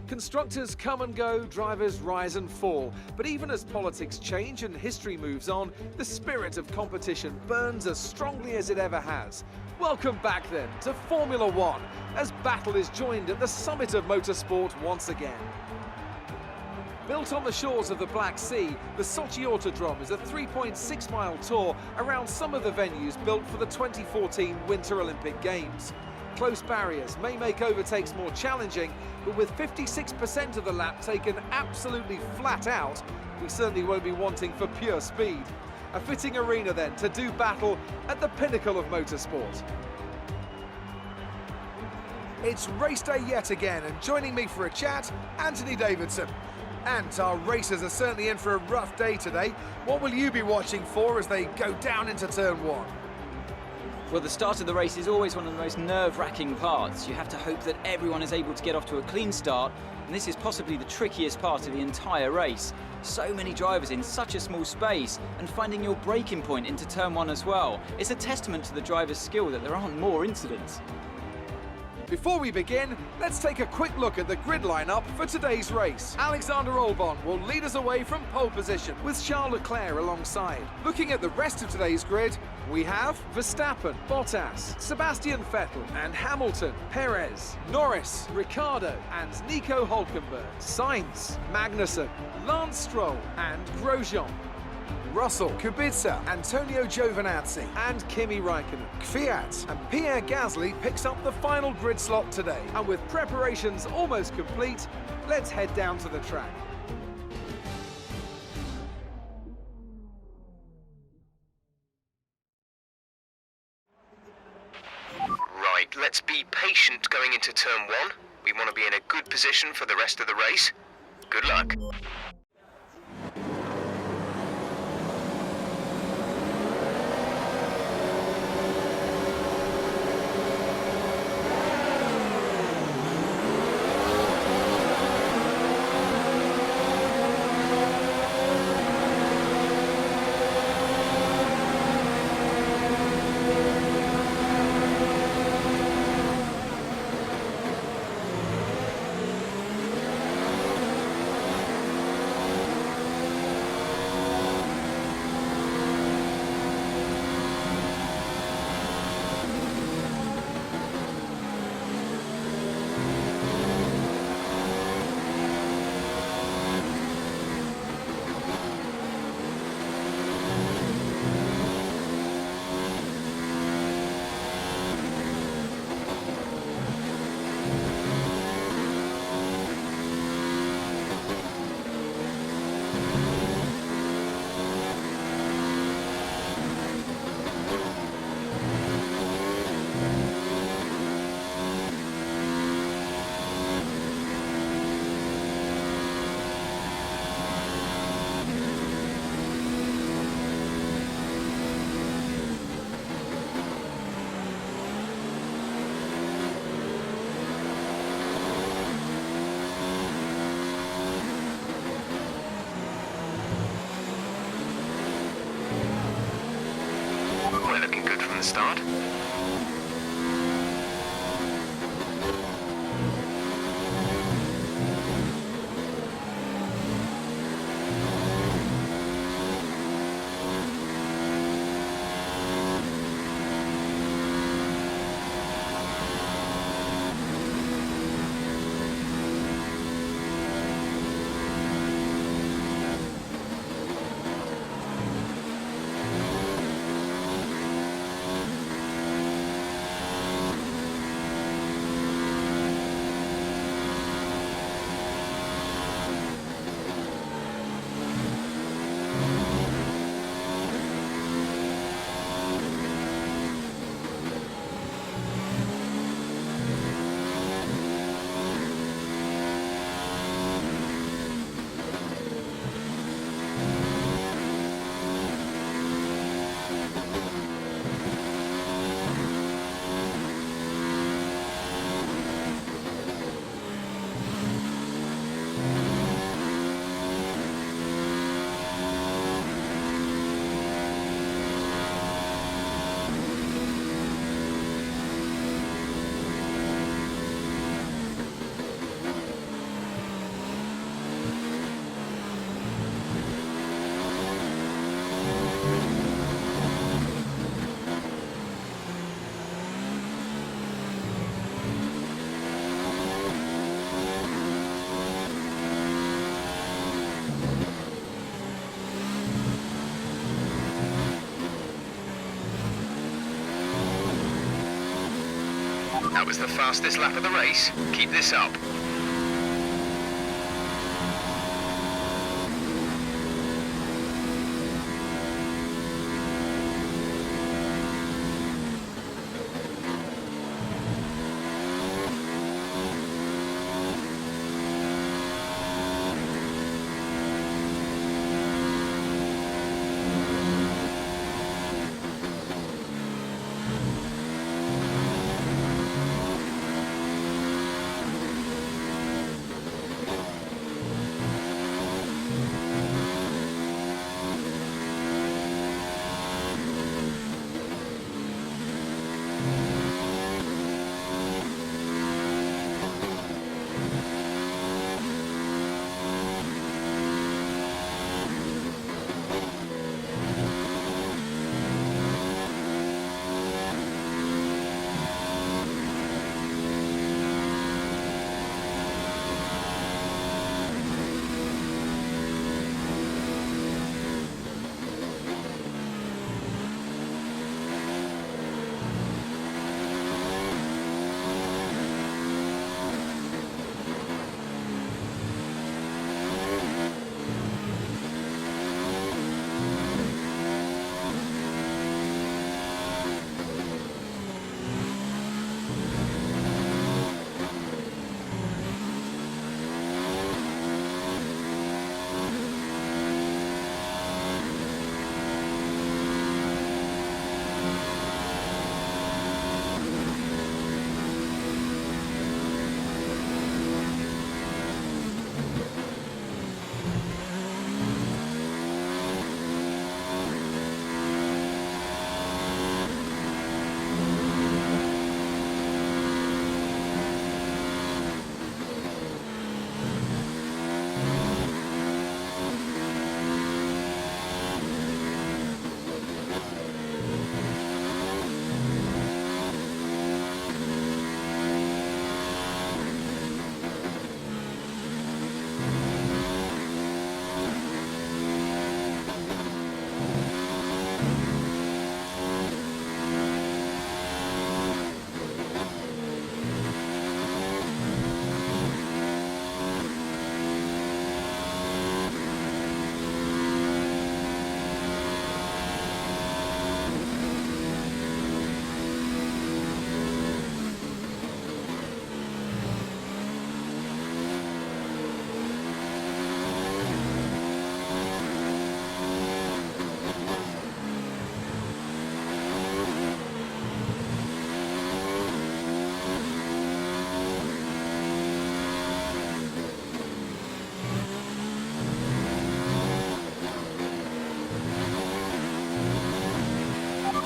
Constructors come and go, drivers rise and fall. But even as politics change and history moves on, the spirit of competition burns as strongly as it ever has. Welcome back then to Formula One, as battle is joined at the summit of motorsport once again. Built on the shores of the Black Sea, the Sochi Autodrome is a 3.6-mile tour around some of the venues built for the 2014 Winter Olympic Games. Close barriers may make overtakes more challenging, but with 56% of the lap taken absolutely flat out, we certainly won't be wanting for pure speed. A fitting arena then to do battle at the pinnacle of motorsport. It's race day yet again, and joining me for a chat, Anthony Davidson. And our racers are certainly in for a rough day today. What will you be watching for as they go down into turn one? Well, the start of the race is always one of the most nerve-wracking parts. You have to hope that everyone is able to get off to a clean start, and this is possibly the trickiest part of the entire race. So many drivers in such a small space, and finding your braking point into turn one as well. It's a testament to the driver's skill that there aren't more incidents. Before we begin, let's take a quick look at the grid lineup for today's race. Alexander Albon will lead us away from pole position, with Charles Leclerc alongside. Looking at the rest of today's grid, we have Verstappen, Bottas, Sebastian Vettel and Hamilton, Perez, Norris, Ricciardo and Nico Hülkenberg, Sainz, Magnussen, Lance Stroll and Grosjean, Russell, Kubica, Antonio Giovinazzi and Kimi Raikkonen. Kvyat and Pierre Gasly picks up the final grid slot today. And with preparations almost complete, let's head down to the track. Right, let's be patient going into turn one. We want to be in a good position for the rest of the race. Good luck. We're looking good from the start. That was the fastest lap of the race. Keep this up.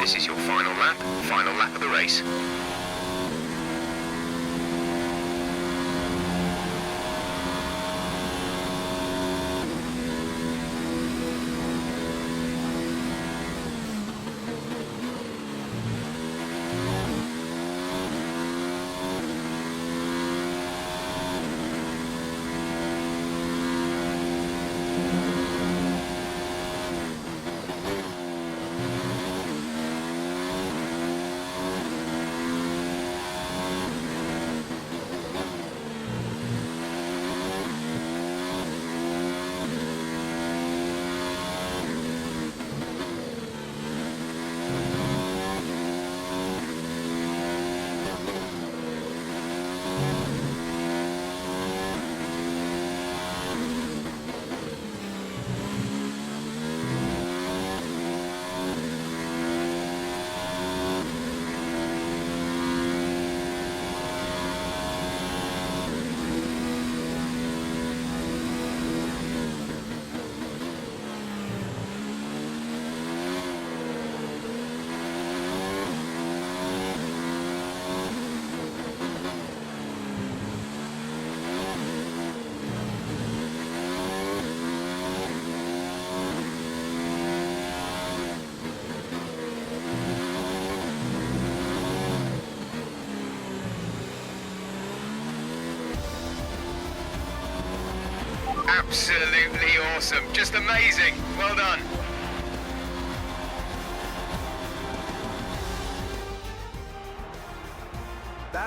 This is your final lap of the race. Absolutely awesome. Just amazing. Well done.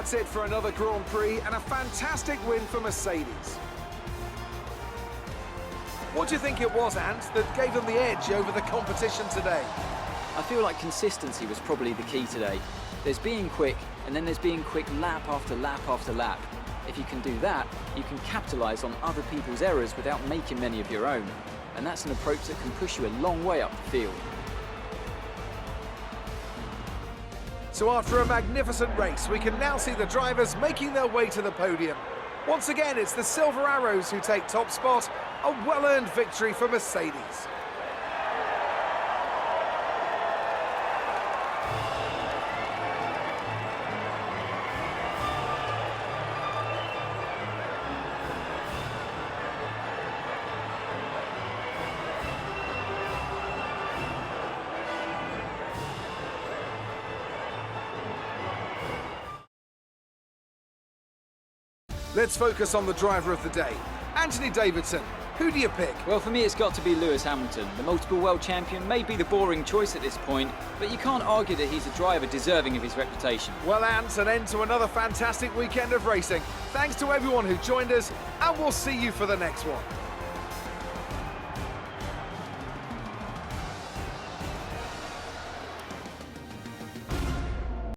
That's it for another Grand Prix and a fantastic win for Mercedes. What do you think it was, Ant, that gave them the edge over the competition today? I feel like consistency was probably the key today. There's being quick, and then there's being quick lap after lap after lap. If you can do that, you can capitalise on other people's errors without making many of your own. And that's an approach that can push you a long way up the field. So after a magnificent race, we can now see the drivers making their way to the podium. Once again, it's the Silver Arrows who take top spot, a well-earned victory for Mercedes. Let's focus on the driver of the day. Anthony Davidson, who do you pick? Well, for me, it's got to be Lewis Hamilton. The multiple world champion may be the boring choice at this point, but you can't argue that he's a driver deserving of his reputation. Well, Ant, an end to another fantastic weekend of racing. Thanks to everyone who joined us, and we'll see you for the next one.